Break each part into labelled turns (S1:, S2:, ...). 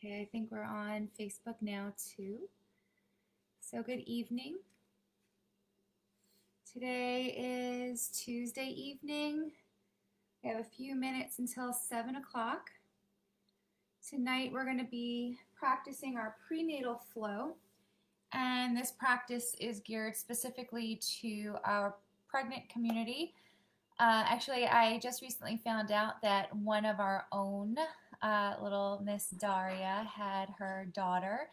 S1: Okay, I think we're on Facebook now too. So, good evening. Today is Tuesday evening. We have a few minutes until 7 o'clock. Tonight, we're going to be practicing our prenatal flow, and this practice is geared specifically to our pregnant community. Actually, I just recently found out that one of our own, little Miss Daria, had her daughter.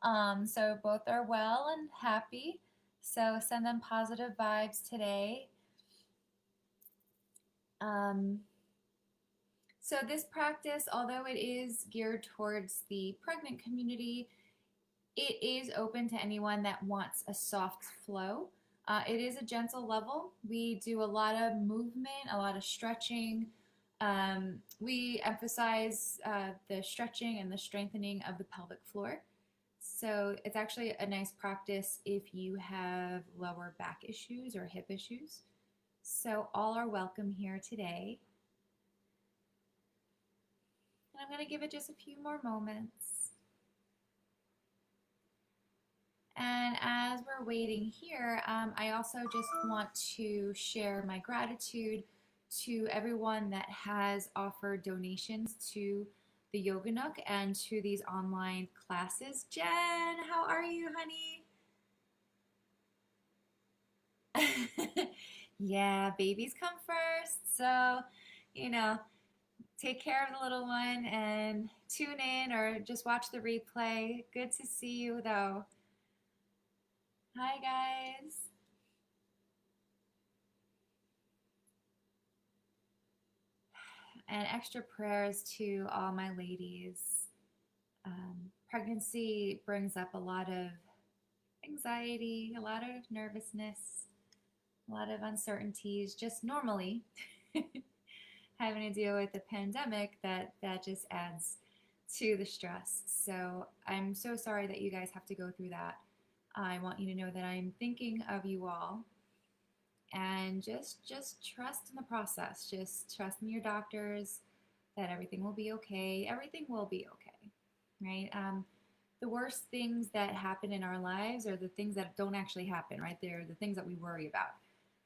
S1: So both are well and happy. So send them positive vibes today. Um, so this practice, although it is geared towards the pregnant community, it is open to anyone that wants a soft flow. It is a gentle level. We do a lot of movement, a lot of stretching. We emphasize the stretching and the strengthening of the pelvic floor. So it's actually a nice practice if you have lower back issues or hip issues. So all are welcome here today. And I'm going to give it just a few more moments. And as we're waiting here, I also just want to share my gratitude to everyone that has offered donations to the Yoga Nook and to these online classes. Jen, how are you, honey? Yeah, babies come first. So, you know, take care of the little one and tune in or just watch the replay. Good to see you, though. Hi, guys. And extra prayers to all my ladies. Pregnancy brings up a lot of anxiety, a lot of nervousness, a lot of uncertainties, just normally. Having to deal with the pandemic, that just adds to the stress. So I'm so sorry that you guys have to go through that. I want you to know that I'm thinking of you all, and just trust in the process. Just trust in your doctors that everything will be okay. Everything will be okay, right? The worst things that happen in our lives are the things that don't actually happen, right? They're the things that we worry about.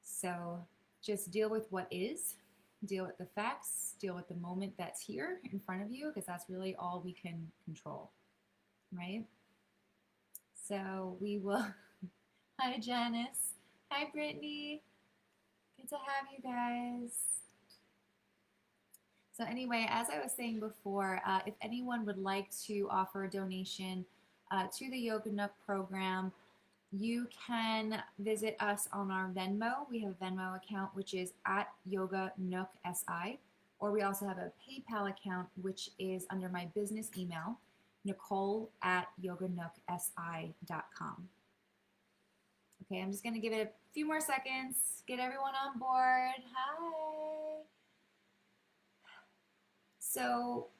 S1: So just deal with what is, deal with the facts, deal with the moment that's here in front of you, because that's really all we can control, right? So we will. Hi, Janice. Hi, Brittany. Good to have you guys. So anyway, as I was saying before, if anyone would like to offer a donation to the Yoga Nook program, you can visit us on our Venmo. We have a Venmo account, which is at Yoga Nook SI, or we also have a PayPal account, which is under my business email, Nicole at yoganooksi.com. Okay, I'm just going to give it a few more seconds, get everyone on board. Hi. So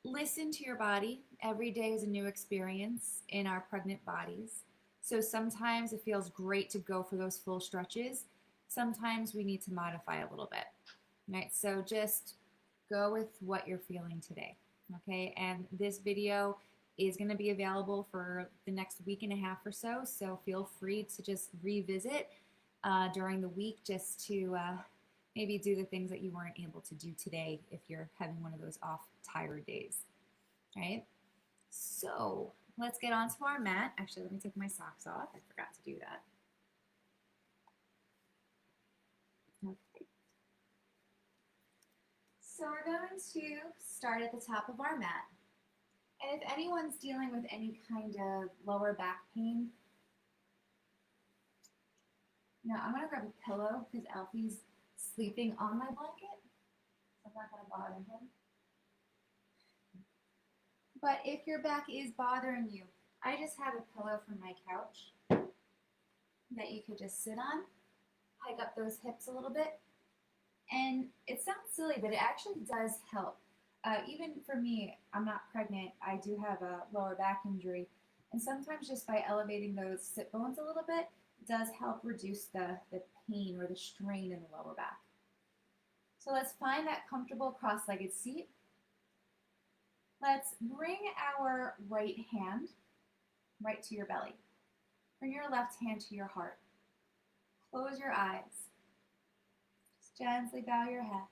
S1: listen to your body. Every day is a new experience in our pregnant bodies. So sometimes it feels great to go for those full stretches. Sometimes we need to modify a little bit, right? So just go with what you're feeling today, okay? And this video is going to be available for the next week and a half or so. So feel free to just revisit during the week just to maybe do the things that you weren't able to do today if you're having one of those off tired days, right? So let's get onto our mat. Actually, let me take my socks off. I forgot to do that. Okay. So we're going to start at the top of our mat. And if anyone's dealing with any kind of lower back pain, now I'm going to grab a pillow because Alfie's sleeping on my blanket. So I'm not going to bother him. But if your back is bothering you, I just have a pillow from my couch that you could just sit on, hike up those hips a little bit. And it sounds silly, but it actually does help. Even for me, I'm not pregnant. I do have a lower back injury. And sometimes just by elevating those sit bones a little bit, it does help reduce the pain or the strain in the lower back. So let's find that comfortable cross-legged seat. Let's bring our right hand right to your belly. Bring your left hand to your heart. Close your eyes. Just gently bow your head.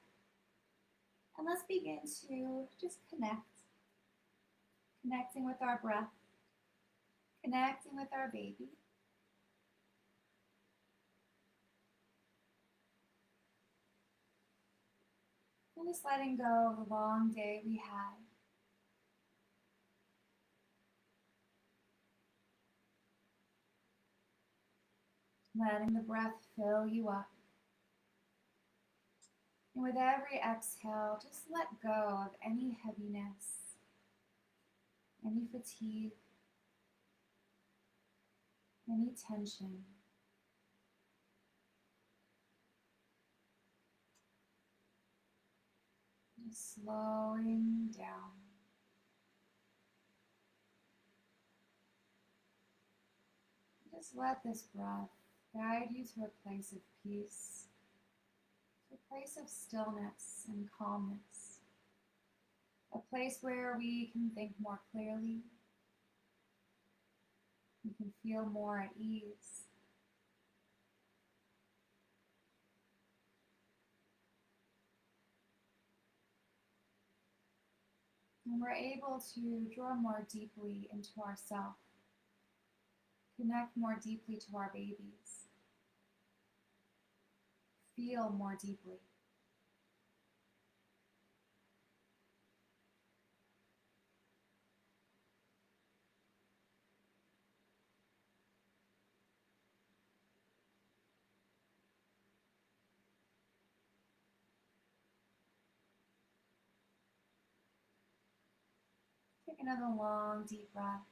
S1: And let's begin to just connecting with our breath, connecting with our baby. And just letting go of the long day we had. Letting the breath fill you up. And with every exhale, just let go of any heaviness, any fatigue, any tension. Just slowing down. Just let this breath guide you to a place of peace, to a place of stillness and calmness, a place where we can think more clearly, we can feel more at ease. And we're able to draw more deeply into ourselves, connect more deeply to our babies, feel more deeply. Take another long, deep breath.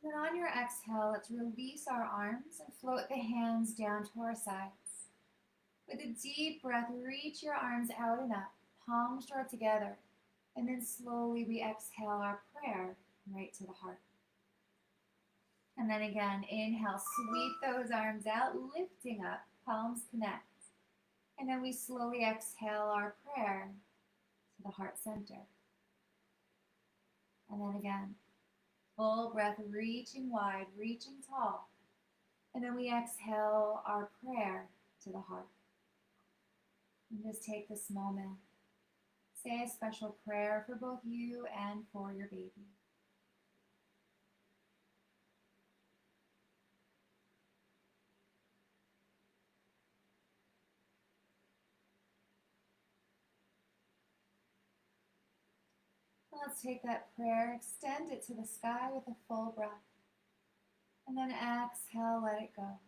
S1: And then on your exhale, let's release our arms and float the hands down to our sides. With a deep breath, reach your arms out and up, palms draw together, and then slowly we exhale our prayer right to the heart. And then again, inhale, sweep those arms out, lifting up, palms connect. And then we slowly exhale our prayer to the heart center. And then again, full breath, reaching wide, reaching tall. And then we exhale our prayer to the heart. And just take this moment. Say a special prayer for both you and for your baby. Let's take that prayer, extend it to the sky with a full breath. And then exhale, let it go.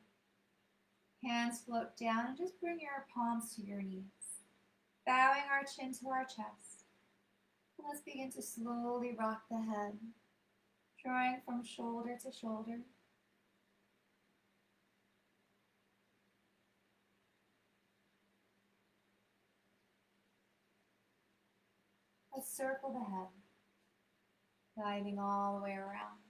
S1: Hands float down and just bring your palms to your knees. Bowing our chin to our chest. And let's begin to slowly rock the head, drawing from shoulder to shoulder. Let's circle the head, guiding all the way around.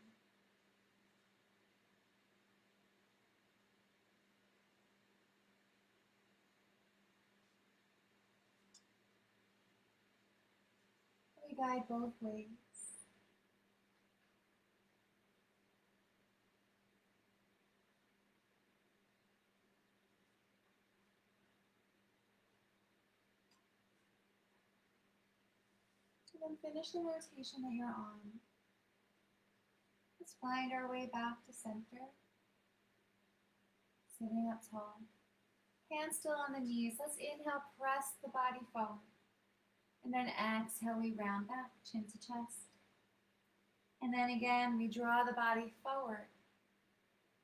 S1: We guide both ways. And then finish the rotation that you're on. Let's find our way back to center. Sitting up tall. Hands still on the knees. Let's inhale, press the body forward. And then exhale, we round back, chin to chest. And then again, we draw the body forward.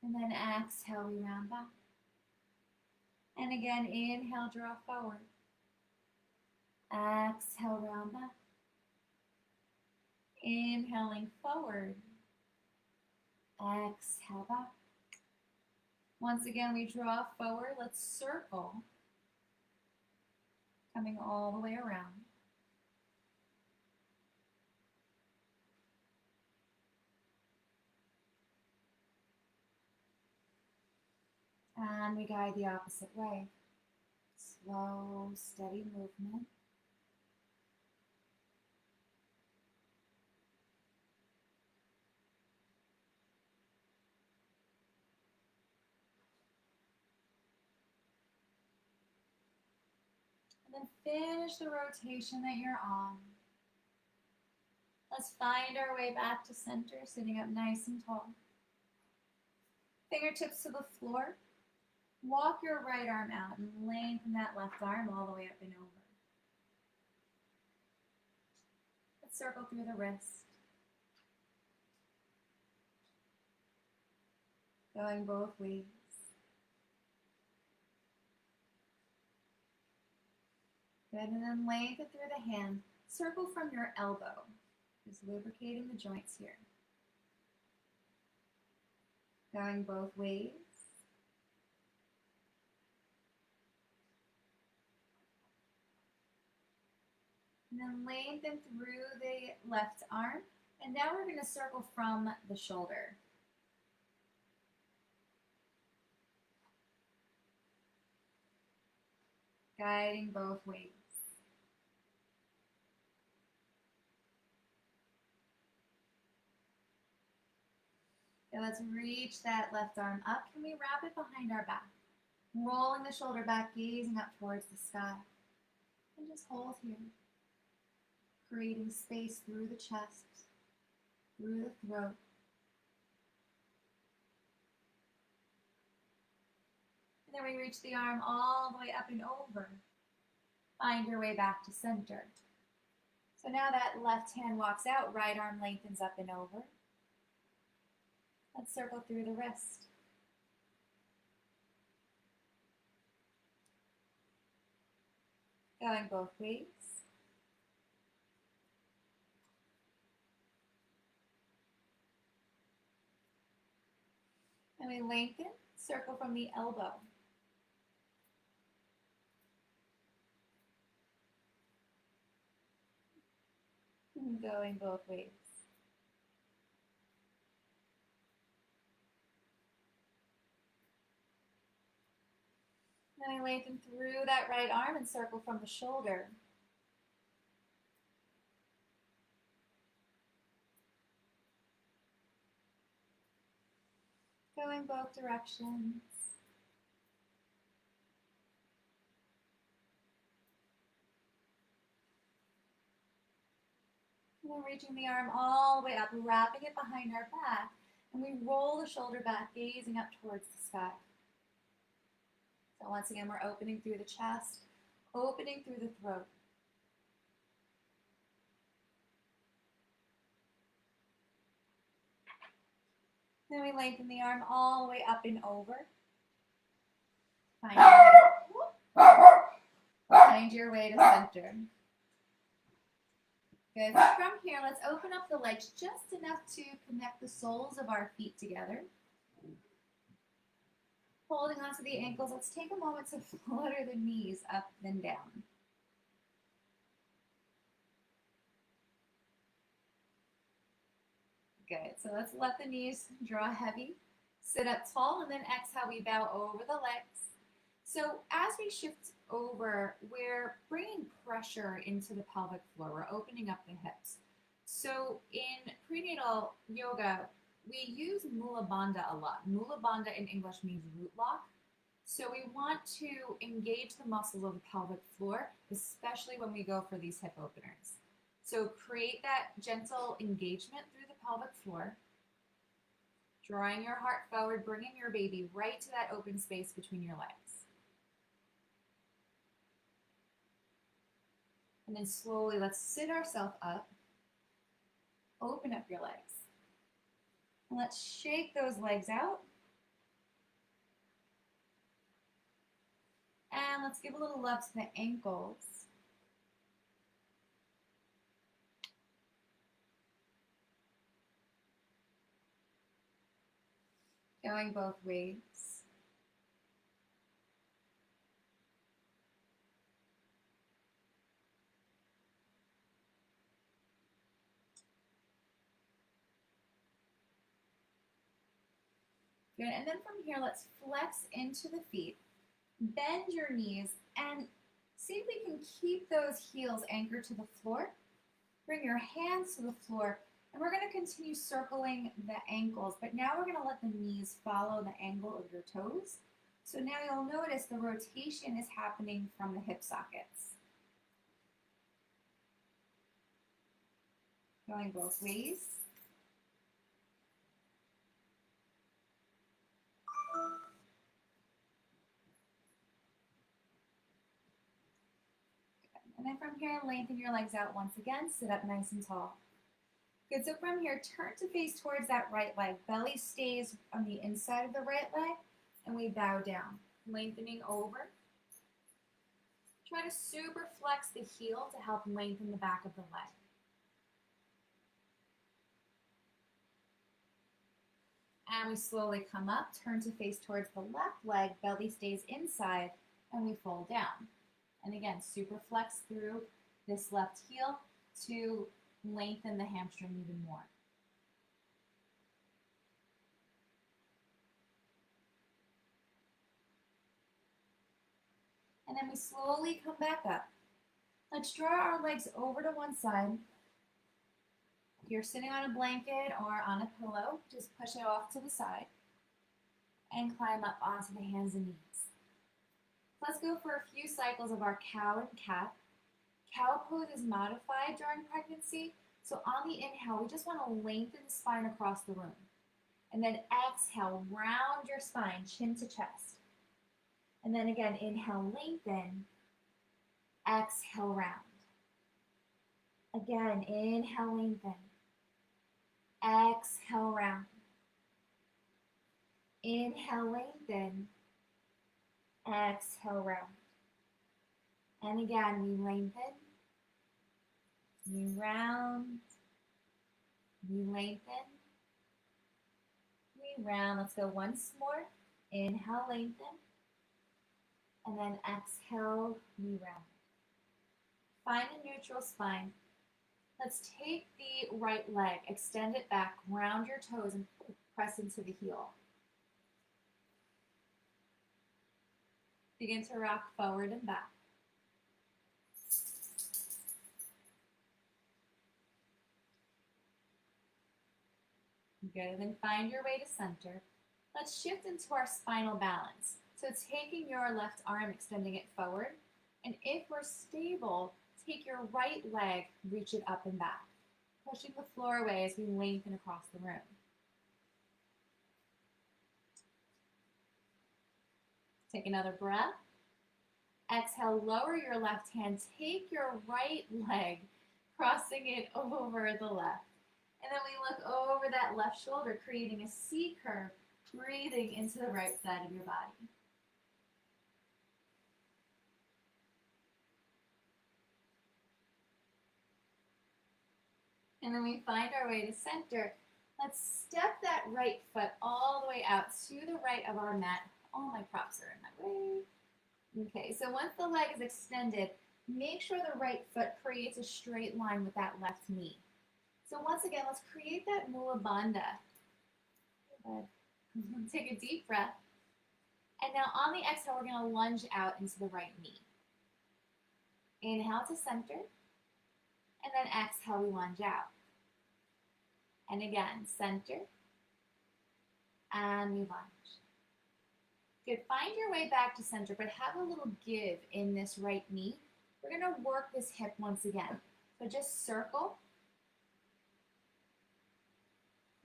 S1: And then exhale, we round back. And again, inhale, draw forward. Exhale, round back. Inhaling forward. Exhale back. Once again, we draw forward. Let's circle. Coming all the way around. And we guide the opposite way. Slow, steady movement. Then finish the rotation that you're on. Let's find our way back to center, sitting up nice and tall. Fingertips to the floor. Walk your right arm out and lengthen that left arm all the way up and over. Let's circle through the wrist. Going both ways. Good, and then lengthen through the hand. Circle from your elbow. Just lubricating the joints here. Going both ways. And then lengthen through the left arm. And now we're going to circle from the shoulder. Guiding both ways. Okay, let's reach that left arm up. Can we wrap it behind our back? Rolling the shoulder back, gazing up towards the sky. And just hold here. Creating space through the chest, through the throat. And then we reach the arm all the way up and over. Find your way back to center. So now that left hand walks out, right arm lengthens up and over. Let's circle through the wrist. Going both ways. And we lengthen, circle from the elbow. And going both ways. Then I lengthen through that right arm and circle from the shoulder. Going both directions. And then reaching the arm all the way up, wrapping it behind our back, and we roll the shoulder back, gazing up towards the sky. So once again, we're opening through the chest, opening through the throat. Then we lengthen the arm all the way up and over. Find your way to center. Good. From here, let's open up the legs just enough to connect the soles of our feet together. Holding onto the ankles, let's take a moment to flutter the knees up and down. Good. So let's let the knees draw heavy. Sit up tall, and then exhale, we bow over the legs. So as we shift over, we're bringing pressure into the pelvic floor. We're opening up the hips. So in prenatal yoga, we use Mula Bandha a lot. Mula Bandha in English means root lock. So we want to engage the muscles of the pelvic floor, especially when we go for these hip openers. So create that gentle engagement through the pelvic floor, drawing your heart forward, bringing your baby right to that open space between your legs. And then slowly, let's sit ourselves up, open up your legs. And let's shake those legs out. And let's give a little love to the ankles. Going both ways. Good. And then from here, let's flex into the feet. Bend your knees and see if we can keep those heels anchored to the floor. Bring your hands to the floor, and we're going to continue circling the ankles, but now we're going to let the knees follow the angle of your toes. So now you'll notice the rotation is happening from the hip sockets. Going both ways. And then from here, lengthen your legs out once again. Sit up nice and tall. Good, so from here, turn to face towards that right leg. Belly stays on the inside of the right leg, and we bow down. Lengthening over. Try to super flex the heel to help lengthen the back of the leg. And we slowly come up, turn to face towards the left leg, belly stays inside, and we fold down. And again, super flex through this left heel to lengthen the hamstring even more. And then we slowly come back up. Let's draw our legs over to one side. If you're sitting on a blanket or on a pillow, just push it off to the side and climb up onto the hands and knees. Let's go for a few cycles of our cow and cat. Cow pose is modified during pregnancy, so on the inhale, we just want to lengthen the spine across the room. And then exhale, round your spine, chin to chest. And then again, inhale, lengthen. Exhale, round. Again, inhale, lengthen. Exhale, round. Inhale, lengthen. Exhale, round. And again, we lengthen. We round. We lengthen. We round. Let's go once more. Inhale, lengthen. And then exhale, we round. Find a neutral spine. Let's take the right leg, extend it back, round your toes, and press into the heel. Begin to rock forward and back. Good, then find your way to center. Let's shift into our spinal balance. So taking your left arm, extending it forward, and if we're stable, take your right leg, reach it up and back, pushing the floor away as we lengthen across the room. Take another breath. Exhale, lower your left hand, take your right leg, crossing it over the left. And then we look over that left shoulder, creating a C curve, breathing into the right side of your body. And then we find our way to center. Let's step that right foot all the way out to the right of our mat. All my props are in my way. Okay, so once the leg is extended, make sure the right foot creates a straight line with that left knee. So once again, let's create that Mula Bandha. Take a deep breath. And now on the exhale, we're going to lunge out into the right knee. Inhale to center. And then exhale, we lunge out. And again, center. And we lunge. Good, find your way back to center, but have a little give in this right knee. We're going to work this hip once again. So just circle.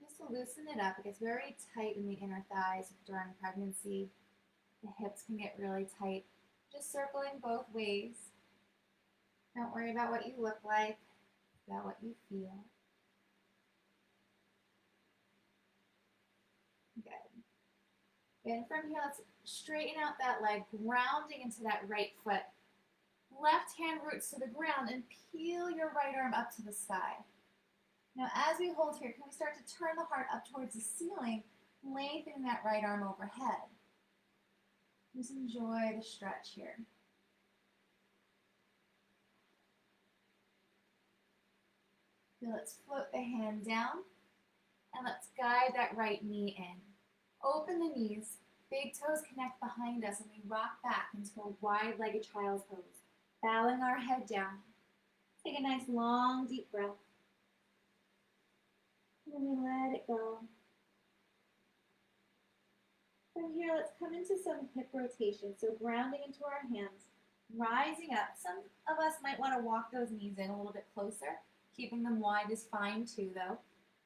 S1: Just to loosen it up. It gets very tight in the inner thighs during pregnancy. The hips can get really tight. Just circling both ways. Don't worry about what you look like, about what you feel. Good. And from here, let's straighten out that leg, grounding into that right foot. Left hand roots to the ground and peel your right arm up to the sky. Now as we hold here, can we start to turn the heart up towards the ceiling, lengthening that right arm overhead. Just enjoy the stretch here. So let's float the hand down and let's guide that right knee in. Open the knees, big toes connect behind us, and we rock back into a wide-legged child's pose, bowing our head down. Take a nice long deep breath. And then we let it go. From here, let's come into some hip rotation. So grounding into our hands, rising up. Some of us might want to walk those knees in a little bit closer. Keeping them wide is fine too, though.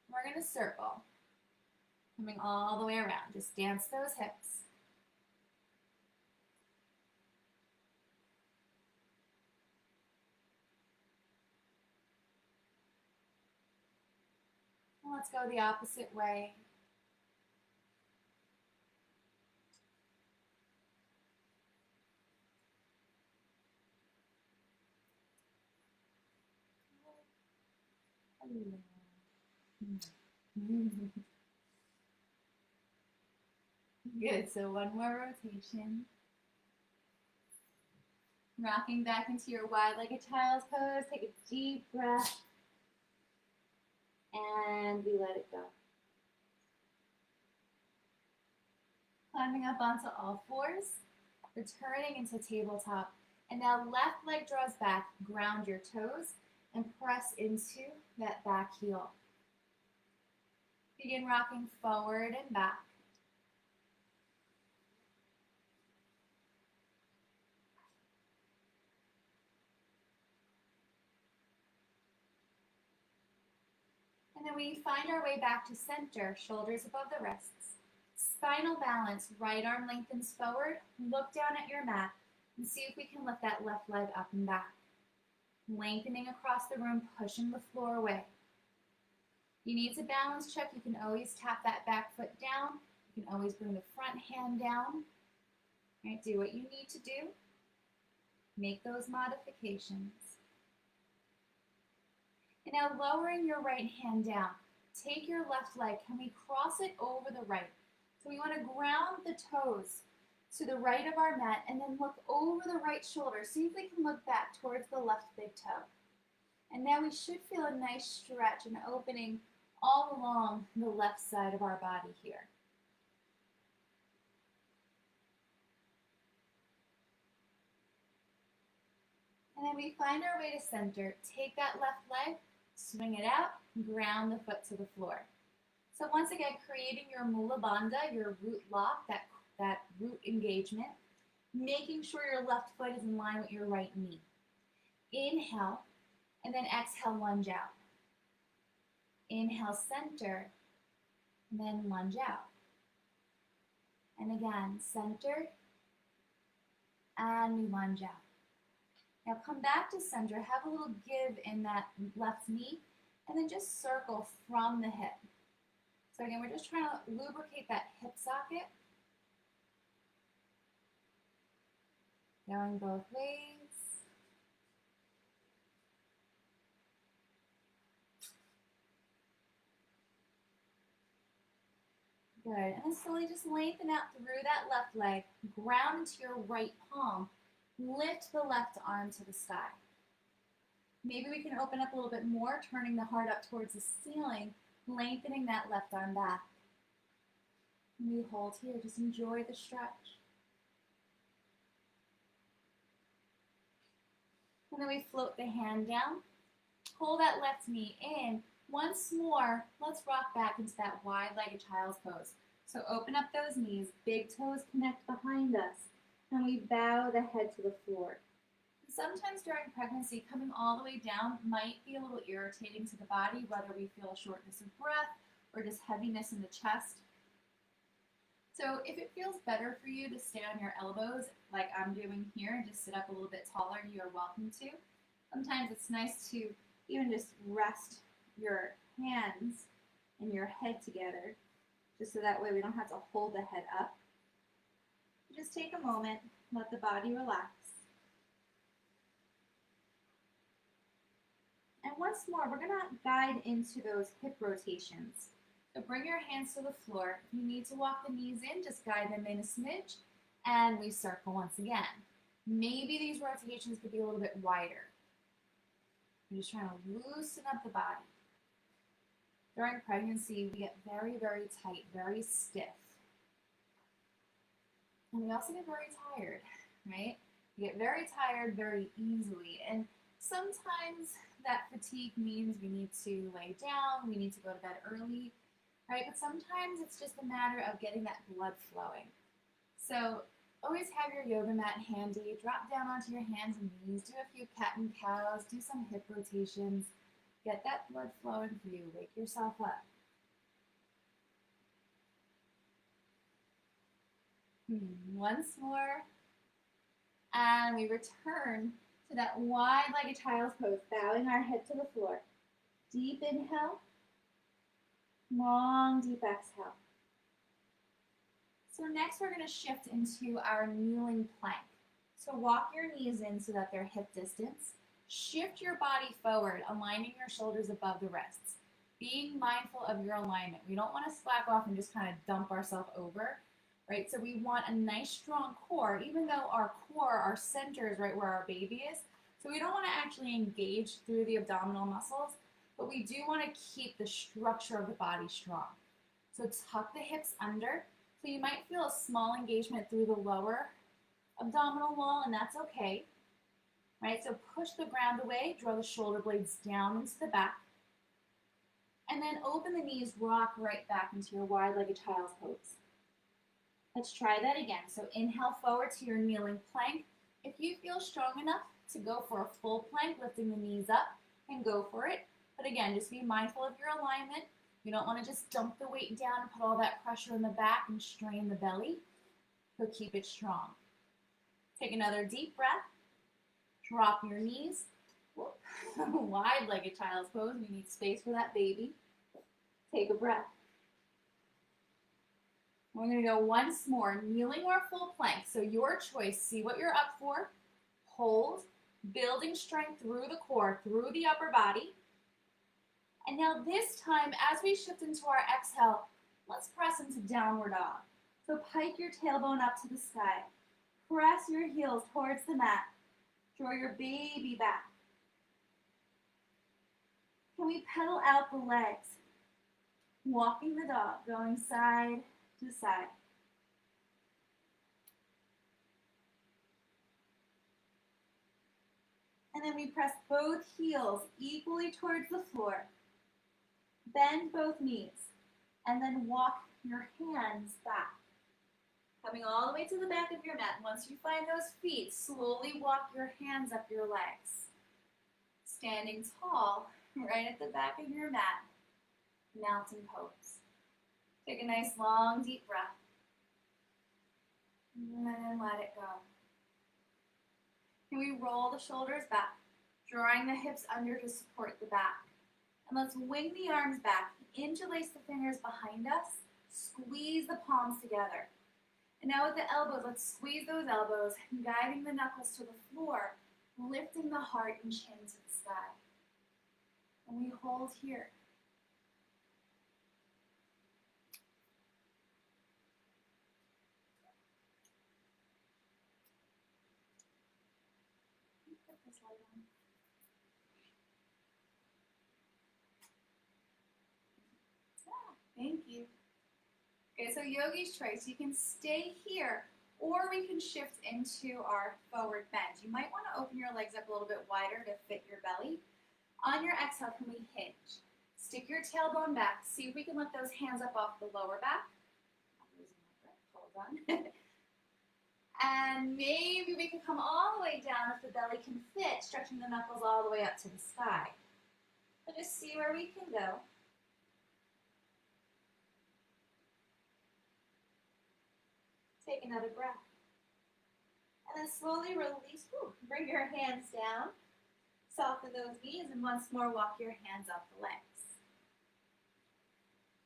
S1: We're going to circle, coming all the way around. Just dance those hips. And let's go the opposite way. Good, so one more rotation. Rocking back into your wide-legged child's pose. Take a deep breath. And we let it go. Climbing up onto all fours. Returning into tabletop. And now left leg draws back. Ground your toes and press into that back heel. Begin rocking forward and back. And then we find our way back to center, shoulders above the wrists. Spinal balance, right arm lengthens forward. Look down at your mat and see if we can lift that left leg up and back. Lengthening across the room, pushing the floor away. You need to balance check. You can always tap that back foot down. You can always bring the front hand down. Right, do what you need to do. Make those modifications. And now lowering your right hand down. Take your left leg. Can we cross it over the right? So we want to ground the toes to the right of our mat and then look over the right shoulder. See if we can look back towards the left big toe. And now we should feel a nice stretch and opening all along the left side of our body here. And then we find our way to center. Take that left leg, swing it out, ground the foot to the floor. So once again, creating your Mula Bandha, your root lock, that root engagement, making sure your left foot is in line with your right knee. Inhale, and then exhale, lunge out. Inhale, center, and then lunge out. And again, center, and we lunge out. Now come back to center, have a little give in that left knee, and then just circle from the hip. So again, we're just trying to lubricate that hip socket. Going both ways. Good, and then slowly just lengthen out through that left leg, ground into your right palm, lift the left arm to the sky. Maybe we can open up a little bit more, turning the heart up towards the ceiling, lengthening that left arm back. And we hold here, just enjoy the stretch. And then we float the hand down, pull that left knee in. Once more, let's rock back into that wide-legged child's pose. So open up those knees, big toes connect behind us, and we bow the head to the floor. Sometimes during pregnancy, coming all the way down might be a little irritating to the body, whether we feel shortness of breath or just heaviness in the chest. So if it feels better for you to stay on your elbows like I'm doing here and just sit up a little bit taller, you are welcome to. Sometimes it's nice to even just rest your hands and your head together, just so that way we don't have to hold the head up. Just take a moment, let the body relax. And once more, we're gonna guide into those hip rotations. So bring your hands to the floor. If you need to walk the knees in, just guide them in a smidge, and we circle once again. Maybe these rotations could be a little bit wider. I'm just trying to loosen up the body. During pregnancy, we get very, very tight, very stiff. And we also get very tired, right? We get very tired very easily. And sometimes that fatigue means we need to lay down, we need to go to bed early, right? But sometimes it's just a matter of getting that blood flowing. So always have your yoga mat handy, drop down onto your hands and knees, do a few cat and cows, do some hip rotations, Get that blood flowing for you. Wake yourself up. Once more. And we return to that wide-legged child's pose, bowing our head to the floor. Deep inhale. Long, deep exhale. So next we're going to shift into our kneeling plank. So walk your knees in so that they're hip distance. Shift your body forward, aligning your shoulders above the wrists. Being mindful of your alignment. We don't want to slack off and just kind of dump ourselves over, right? So we want a nice strong core, even though our core, our center is right where our baby is. So we don't want to actually engage through the abdominal muscles, but we do want to keep the structure of the body strong. So tuck the hips under. So you might feel a small engagement through the lower abdominal wall, and that's okay. Right? So push the ground away, draw the shoulder blades down into the back, and then open the knees, rock right back into your wide-legged child's pose. Let's try that again. So inhale forward to your kneeling plank. If you feel strong enough to go for a full plank, lifting the knees up, and go for it. But again, just be mindful of your alignment. You don't want to just dump the weight down and put all that pressure in the back and strain the belly. So keep it strong. Take another deep breath. Drop your knees. Wide-legged child's pose. We need space for that baby. Take a breath. We're going to go once more, kneeling or full plank. So your choice. See what you're up for. Hold, building strength through the core, through the upper body. And now this time, as we shift into our exhale, let's press into downward dog. So pike your tailbone up to the sky. Press your heels towards the mat. Draw your baby back. Can we pedal out the legs? Walking the dog, going side to side. And then we press both heels equally towards the floor. Bend both knees. And then walk your hands back. Coming all the way to the back of your mat. Once you find those feet, slowly walk your hands up your legs. Standing tall, right at the back of your mat. Mountain pose. Take a nice long deep breath. And then let it go. Can we roll the shoulders back, drawing the hips under to support the back? And let's wing the arms back, interlace the fingers behind us, squeeze the palms together. And now with the elbows, let's squeeze those elbows, guiding the knuckles to the floor, lifting the heart and chin to the sky. And we hold here. Put this light on. Thank you. Okay, so yogi's choice. You can stay here, or we can shift into our forward bend. You might want to open your legs up a little bit wider to fit your belly. On your exhale, can we hinge? Stick your tailbone back. See if we can lift those hands up off the lower back. I'm losing my breath. Hold on. And maybe we can come all the way down if the belly can fit, stretching the knuckles all the way up to the sky. So just see where we can go. Take another breath. And then slowly release. Bring your hands down. Soften those knees, and once more walk your hands up the legs.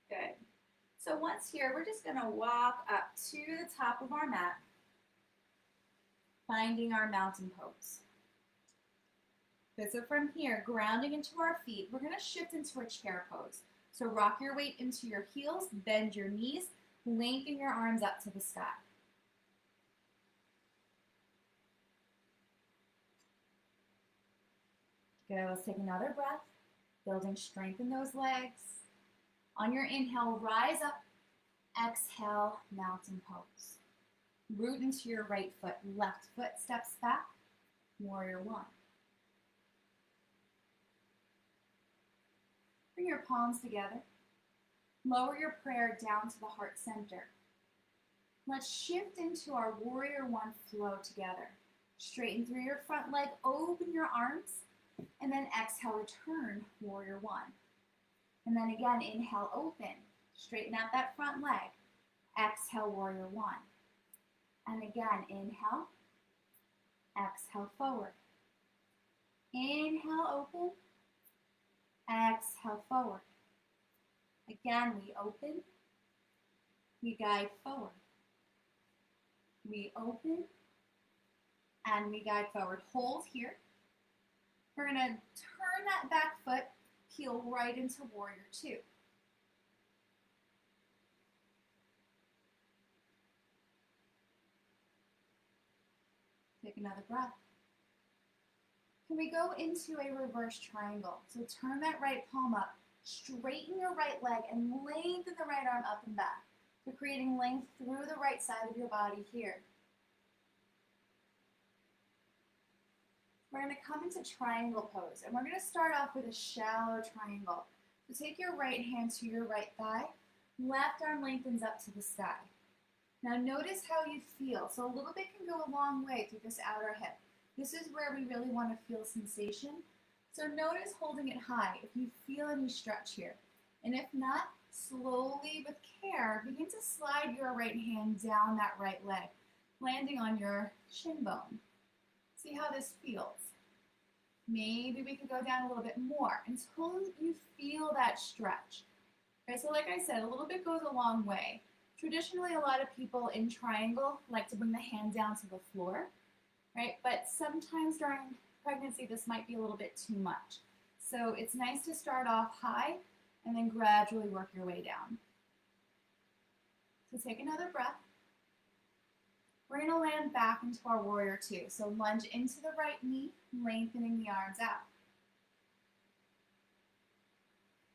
S1: Good. So once here, we're just going to walk up to the top of our mat, finding our mountain pose. Good, so from here, grounding into our feet, we're going to shift into a chair pose. So rock your weight into your heels, bend your knees, lengthen your arms up to the sky. Good, let's take another breath, building strength in those legs. On your inhale, rise up. Exhale, mountain pose. Root into your right foot, left foot steps back, warrior one. Bring your palms together. Lower your prayer down to the heart center. Let's shift into our warrior one flow together. Straighten through your front leg, open your arms. And then exhale, return, warrior one. And then again, inhale, open. Straighten out that front leg. Exhale, warrior one. And again, inhale. Exhale, forward. Inhale, open. Exhale, forward. Again, we open. We guide forward. We open. And we guide forward. Hold here. We're going to turn that back foot, peel right into warrior two. Take another breath. Can we go into a reverse triangle? So turn that right palm up, straighten your right leg, and lengthen the right arm up and back. So creating length through the right side of your body here. We're going to come into triangle pose, and we're going to start off with a shallow triangle. So take your right hand to your right thigh, left arm lengthens up to the sky. Now notice how you feel. So a little bit can go a long way through this outer hip. This is where we really want to feel sensation. So notice holding it high if you feel any stretch here. And if not, slowly with care, begin to slide your right hand down that right leg, landing on your shin bone. See how this feels. Maybe we could go down a little bit more until you feel that stretch. Okay, so like I said, a little bit goes a long way. Traditionally, a lot of people in triangle like to bring the hand down to the floor, right? But sometimes during pregnancy, this might be a little bit too much. So it's nice to start off high and then gradually work your way down. So take another breath. We're going to land back into our warrior two. So lunge into the right knee, lengthening the arms out.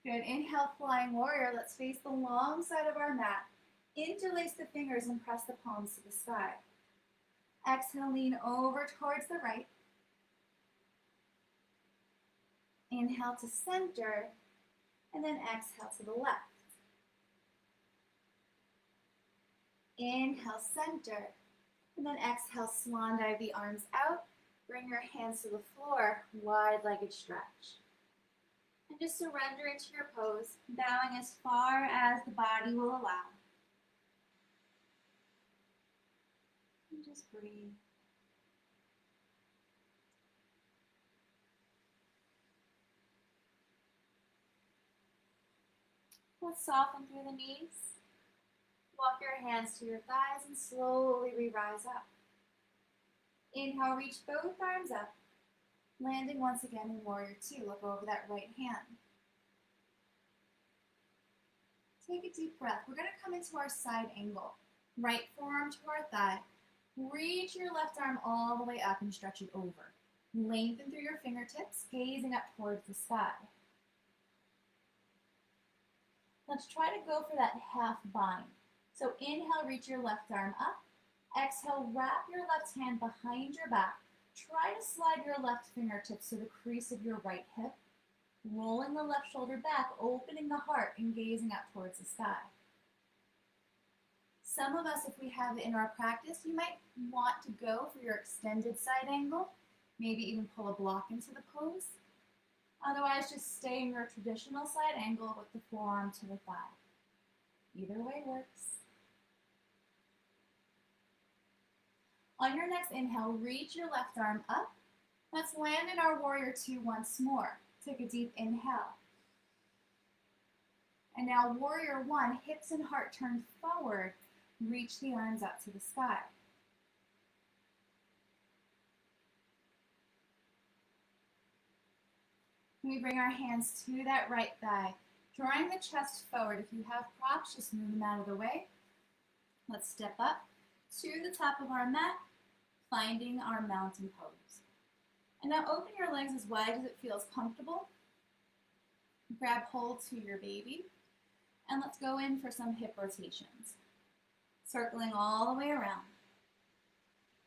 S1: Good. Inhale, flying warrior. Let's face the long side of our mat. Interlace the fingers and press the palms to the sky. Exhale, lean over towards the right. Inhale to center, and then exhale to the left. Inhale, center, and then exhale, swan dive the arms out. Bring your hands to the floor, wide-legged stretch. And just surrender into your pose, bowing as far as the body will allow. And just breathe. Let's soften through the knees. Walk your hands to your thighs and slowly re-rise up. Inhale, reach both arms up. Landing once again in warrior two. Look over that right hand. Take a deep breath. We're going to come into our side angle. Right forearm to our thigh. Reach your left arm all the way up and stretch it over. Lengthen through your fingertips, gazing up towards the sky. Let's try to go for that half bind. So inhale, reach your left arm up. Exhale, wrap your left hand behind your back. Try to slide your left fingertips to the crease of your right hip. Rolling the left shoulder back, opening the heart and gazing up towards the sky. Some of us, if we have it in our practice, you might want to go for your extended side angle, maybe even pull a block into the pose. Otherwise, just stay in your traditional side angle with the forearm to the thigh. Either way works. On your next inhale, reach your left arm up. Let's land in our warrior two once more. Take a deep inhale. And now warrior one, hips and heart turned forward. Reach the arms up to the sky. We bring our hands to that right thigh, drawing the chest forward. If you have props, just move them out of the way. Let's step up to the top of our mat, finding our mountain pose. And now open your legs as wide as it feels comfortable. Grab hold to your baby, and let's go in for some hip rotations. Circling all the way around.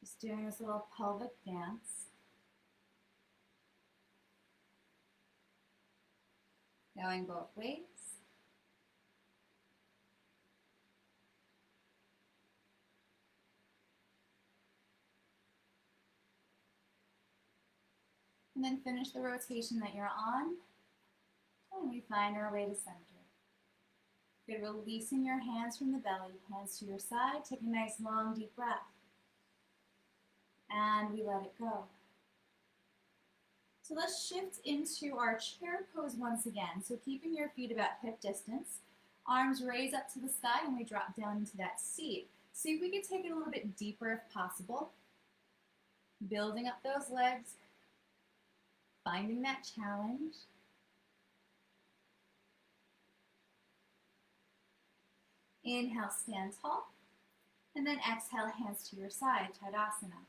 S1: Just doing this little pelvic dance. Going both ways. And then finish the rotation that you're on. And we find our way to center. Good, releasing your hands from the belly, hands to your side. Take a nice long deep breath. And we let it go. So let's shift into our chair pose once again. So keeping your feet about hip distance, arms raise up to the sky, and we drop down into that seat. See if we can take it a little bit deeper if possible. Building up those legs, finding that challenge. Inhale, stand tall, and then exhale, hands to your side, Tadasana.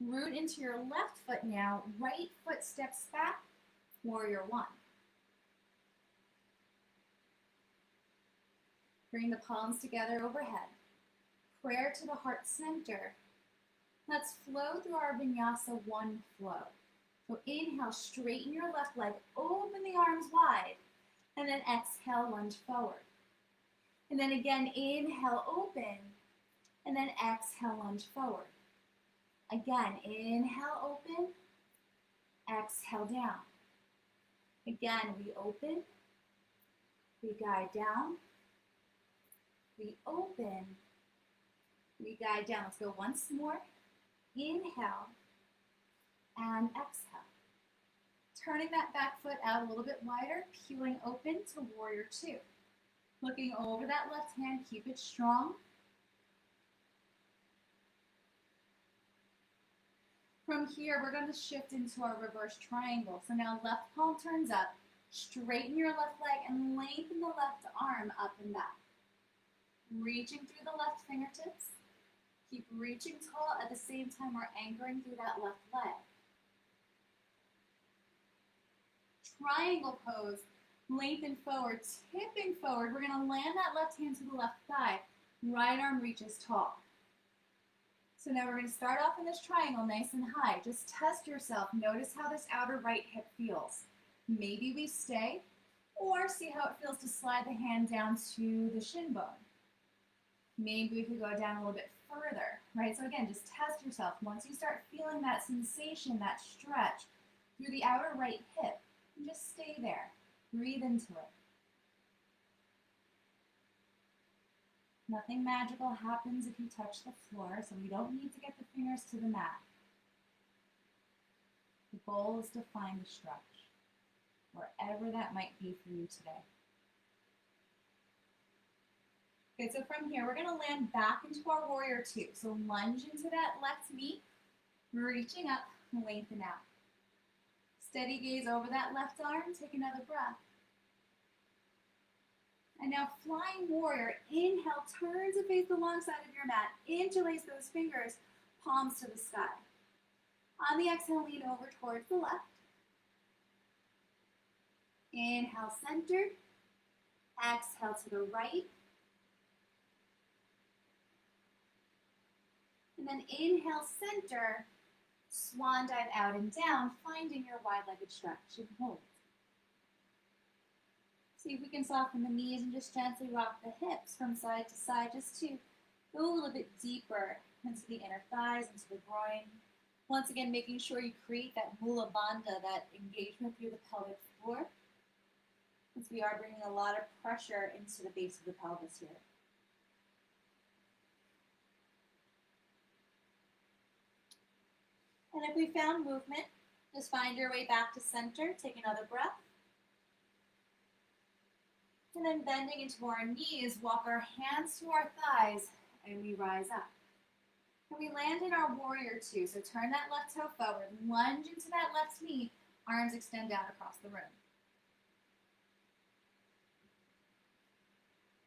S1: Root into your left foot now, right foot steps back, warrior one. Bring the palms together overhead. Prayer to the heart center. Let's flow through our vinyasa one flow. So inhale, straighten your left leg, open the arms wide, and then exhale, lunge forward. And then again, inhale, open, and then exhale, lunge forward. Again, inhale, open, exhale, down. Again, we open, we guide down, we open, we guide down. Let's go once more. Inhale and exhale. Turning that back foot out a little bit wider, peeling open to warrior two. Looking over that left hand, keep it strong. From here, we're going to shift into our reverse triangle. So now left palm turns up, straighten your left leg, and lengthen the left arm up and back. Reaching through the left fingertips. Keep reaching tall at the same time we're anchoring through that left leg. Triangle pose, lengthen forward, tipping forward. We're going to land that left hand to the left thigh. Right arm reaches tall. So now we're going to start off in this triangle nice and high. Just test yourself. Notice how this outer right hip feels. Maybe we stay, or see how it feels to slide the hand down to the shin bone. Maybe we could go down a little bit further, right? So again, just test yourself. Once you start feeling that sensation, that stretch through the outer right hip, just stay there. Breathe into it. Nothing magical happens if you touch the floor, so we don't need to get the fingers to the mat. The goal is to find the stretch, wherever that might be for you today. Okay, so from here, we're going to land back into our warrior two. So lunge into that left knee, reaching up, lengthen out. Steady gaze over that left arm, take another breath. And now flying warrior, inhale, turn to face the long side of your mat. Interlace those fingers, palms to the sky. On the exhale, lean over towards the left. Inhale, centered. Exhale to the right. And then inhale, center. Swan dive out and down, finding your wide-legged stretch and hold. See if we can soften the knees and just gently rock the hips from side to side just to go a little bit deeper into the inner thighs, into the groin. Once again, making sure you create that mula bandha, that engagement through the pelvic floor, since we are bringing a lot of pressure into the base of the pelvis here. And if we found movement, just find your way back to center. Take another breath. And then bending into our knees, walk our hands to our thighs, and we rise up. And we land in our warrior two. So turn that left toe forward, lunge into that left knee, arms extend out across the room.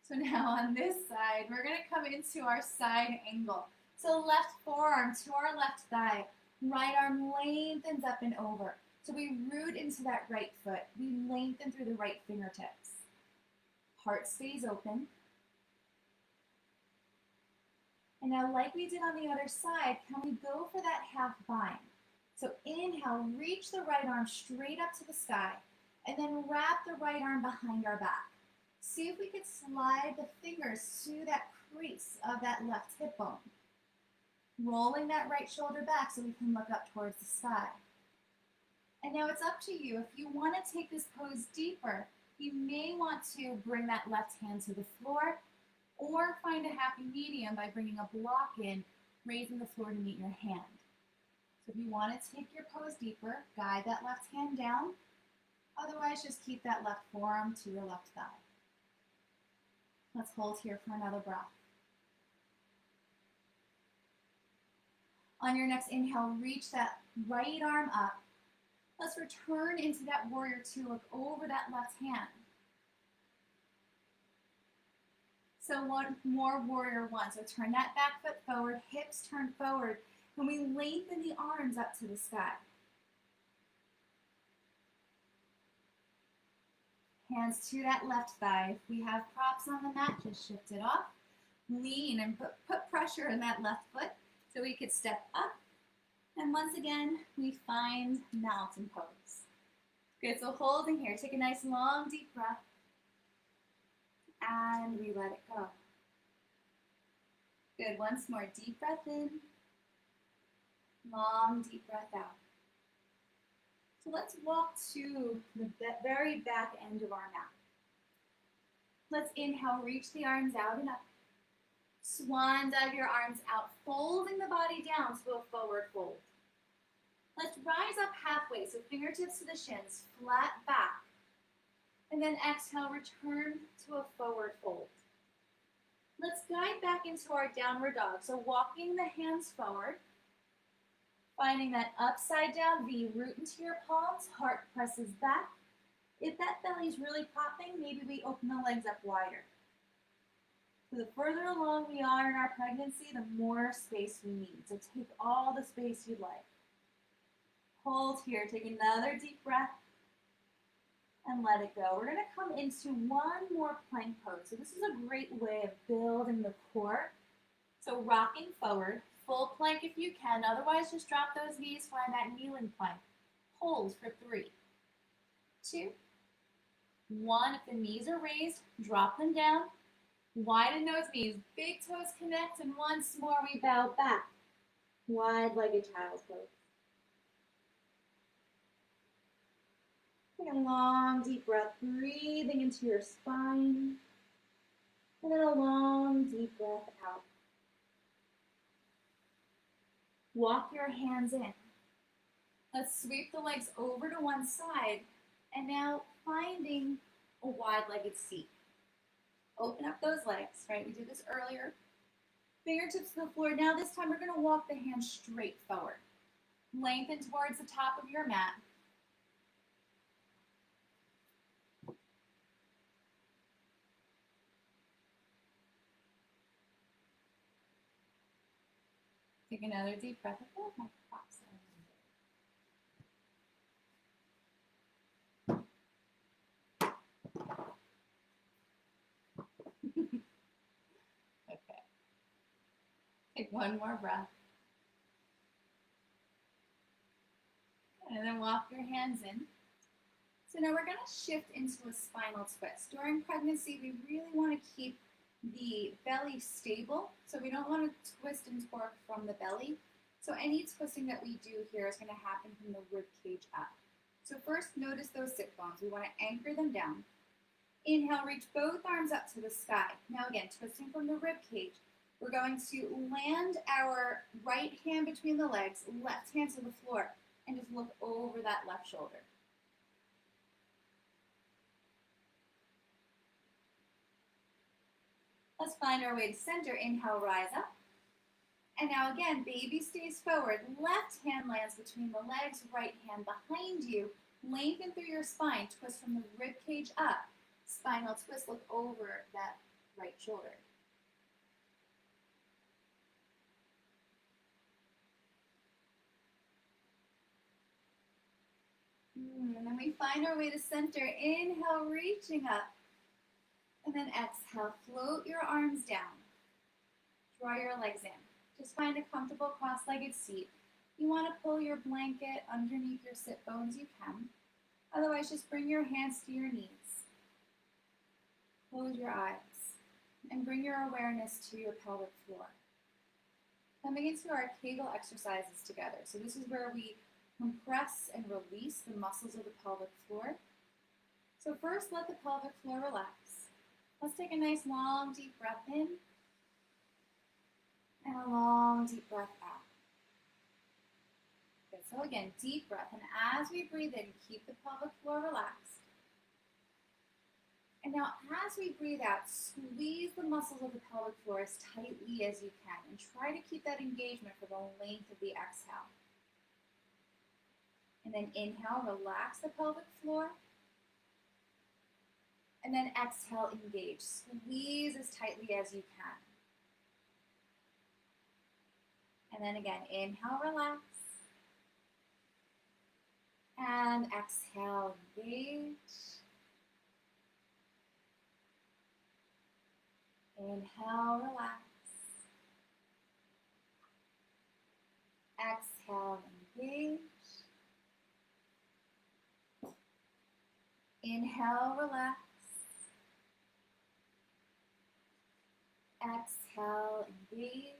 S1: So now on this side, we're going to come into our side angle. So left forearm to our left thigh, right arm lengthens up and over. So we root into that right foot. We lengthen through the right fingertips. Heart stays open. And now like we did on the other side, can we go for that half bind? So inhale, reach the right arm straight up to the sky, and then wrap the right arm behind our back. See if we could slide the fingers to that crease of that left hip bone. Rolling that right shoulder back so we can look up towards the sky. And now it's up to you. If you want to take this pose deeper, you may want to bring that left hand to the floor or find a happy medium by bringing a block in, raising the floor to meet your hand. So if you want to take your pose deeper, guide that left hand down. Otherwise, just keep that left forearm to your left thigh. Let's hold here for another breath. On your next inhale, reach that right arm up. Let's return into that warrior two. Look over that left hand. So one more warrior one. So turn that back foot forward, hips turn forward, and we lengthen the arms up to the sky. Hands to that left thigh. If we have props on the mat, just shift it off. Lean and put pressure in that left foot so we could step up. And once again, we find mountain pose. Good, so holding here. Take a nice long deep breath. And we let it go. Good, once more. Deep breath in. Long deep breath out. So let's walk to the very back end of our mat. Let's inhale, reach the arms out and up. Swan dive your arms out, folding the body down to a forward fold. Let's rise up halfway, so fingertips to the shins, flat back. And then exhale, return to a forward fold. Let's guide back into our downward dog. So walking the hands forward, finding that upside down V, root into your palms, heart presses back. If that belly's really popping, maybe we open the legs up wider. So the further along we are in our pregnancy, the more space we need. So take all the space you'd like. Hold here, take another deep breath, and let it go. We're gonna come into one more plank pose. So this is a great way of building the core. So rocking forward, full plank if you can, otherwise just drop those knees, find that kneeling plank. Hold for 3, 2, 1. If the knees are raised, drop them down. Widen those knees, big toes connect, and once more we bow back. Wide-legged child's pose. Take a long, deep breath, breathing into your spine. And then a long, deep breath out. Walk your hands in. Let's sweep the legs over to one side. And now finding a wide-legged seat. Open up those legs, right? We did this earlier. Fingertips to the floor. Now this time we're going to walk the hands straight forward. Lengthen towards the top of your mat. Take another deep breath. I feel like my props are Okay. Take one more breath. And then walk your hands in. So now we're going to shift into a spinal twist. During pregnancy, we really want to keep the belly stable. So we don't want to twist and torque from the belly. So any twisting that we do here is going to happen from the rib cage up. So first, notice those sit bones. We want to anchor them down. Inhale, reach both arms up to the sky. Now again, twisting from the rib cage. We're going to land our right hand between the legs, left hand to the floor, and just look over that left shoulder. Let's find our way to center. Inhale, rise up. And now again, baby stays forward. Left hand lands between the legs, right hand behind you. Lengthen through your spine. Twist from the rib cage up. Spinal twist, look over that right shoulder. And then we find our way to center. Inhale, reaching up. And then exhale, float your arms down. Draw your legs in. Just find a comfortable cross-legged seat. You want to pull your blanket underneath your sit bones, you can. Otherwise, just bring your hands to your knees. Close your eyes and bring your awareness to your pelvic floor. Coming into our Kegel exercises together. So this is where we compress and release the muscles of the pelvic floor. So first, let the pelvic floor relax. Let's take a nice long deep breath in and a long deep breath out. Good. So again, deep breath. And as we breathe in, keep the pelvic floor relaxed. And now as we breathe out, squeeze the muscles of the pelvic floor as tightly as you can. And try to keep that engagement for the length of the exhale. And then inhale, relax the pelvic floor. And then exhale, engage. Squeeze as tightly as you can. And then again, inhale, relax. And exhale, engage. Inhale, relax. Exhale, engage. Inhale, relax. Exhale, engage.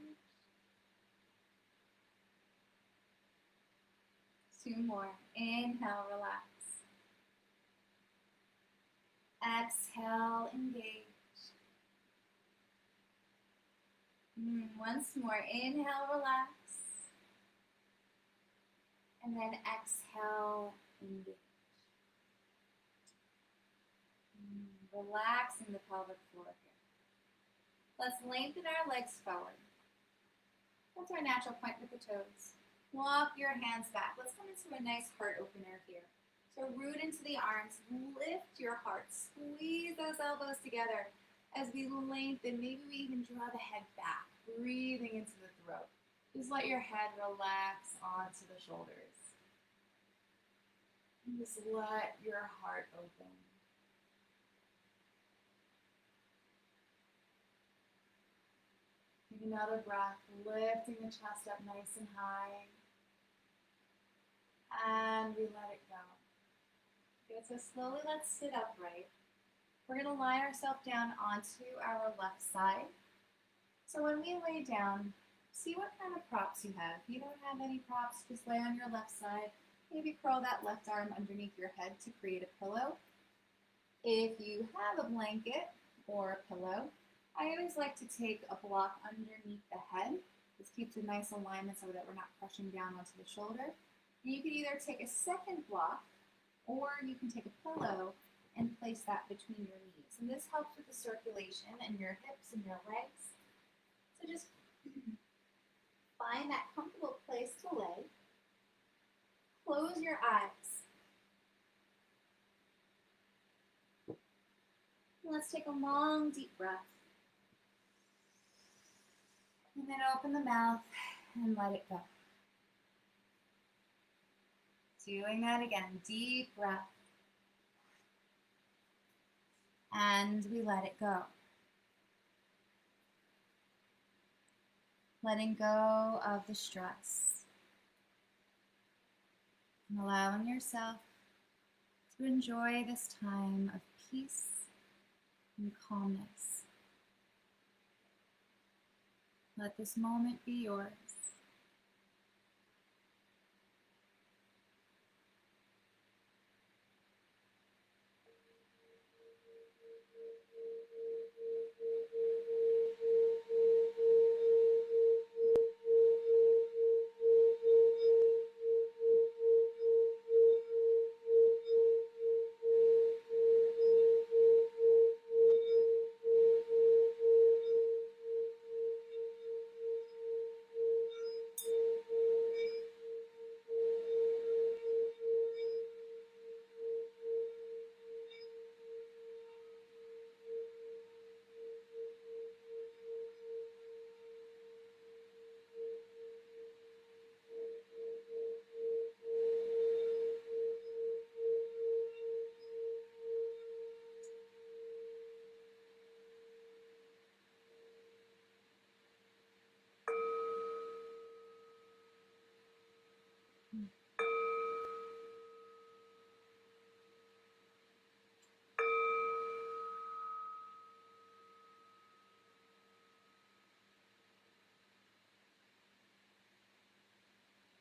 S1: 2 more. Inhale, relax. Exhale, engage. Once more. Inhale, relax. And then exhale, engage. Relaxing the pelvic floor here. Let's lengthen our legs forward. That's our natural point with the toes. Walk your hands back. Let's come into a nice heart opener here. So root into the arms, lift your heart, squeeze those elbows together as we lengthen. Maybe we even draw the head back, breathing into the throat. Just let your head relax onto the shoulders. And just let your heart open. Take another breath, lifting the chest up nice and high. And we let it go. Good, so slowly let's sit upright. We're going to lie ourselves down onto our left side. So when we lay down, see what kind of props you have. If you don't have any props, just lay on your left side. Maybe curl that left arm underneath your head to create a pillow. If you have a blanket or a pillow, I always like to take a block underneath the head. This keeps a nice alignment so that we're not crushing down onto the shoulder. And you can either take a second block or you can take a pillow and place that between your knees. And this helps with the circulation in your hips and your legs. So just find that comfortable place to lay. Close your eyes. Let's take a long, deep breath. And then open the mouth and let it go. Doing that again, deep breath. And we let it go. Letting go of the stress. And allowing yourself to enjoy this time of peace and calmness. Let this moment be yours.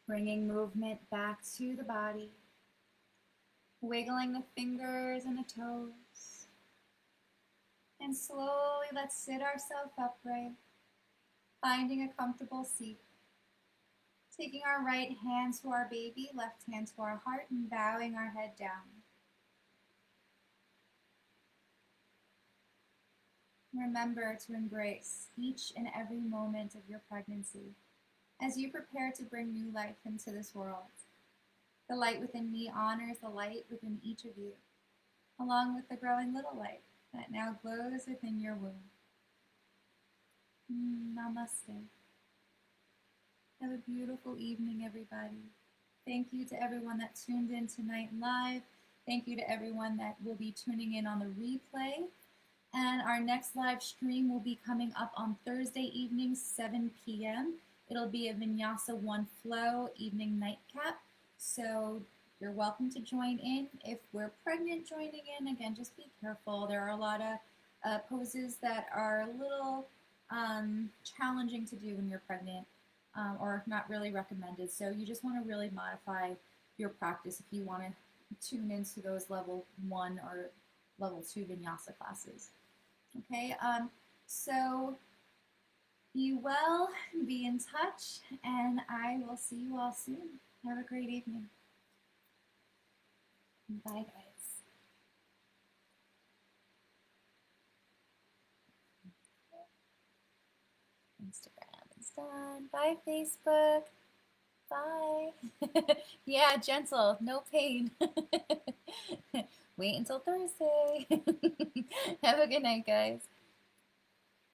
S1: Bringing movement back to the body, wiggling the fingers and the toes. And slowly let's sit ourselves upright, finding a comfortable seat. Taking our right hand to our baby, left hand to our heart, and bowing our head down. Remember to embrace each and every moment of your pregnancy as you prepare to bring new life into this world. The light within me honors the light within each of you, along with the growing little light that now glows within your womb. Namaste. Have a beautiful evening, everybody. Thank you to everyone that tuned in tonight live. Thank you to everyone that will be tuning in on the replay. And our next live stream will be coming up on Thursday evening, 7 p.m. It'll be a Vinyasa 1 Flow evening nightcap. So you're welcome to join in. If we're pregnant joining in, again, just be careful. There are a lot of poses that are a little challenging to do when you're pregnant or not really recommended. So you just want to really modify your practice if you want to tune into those level 1 or level 2 Vinyasa classes. Okay, so be well, be in touch, and I will see you all soon. Have a great evening. Bye, guys. Instagram is done. Bye, Facebook. Bye. Yeah, gentle, no pain. Wait until Thursday. Have a good night, guys.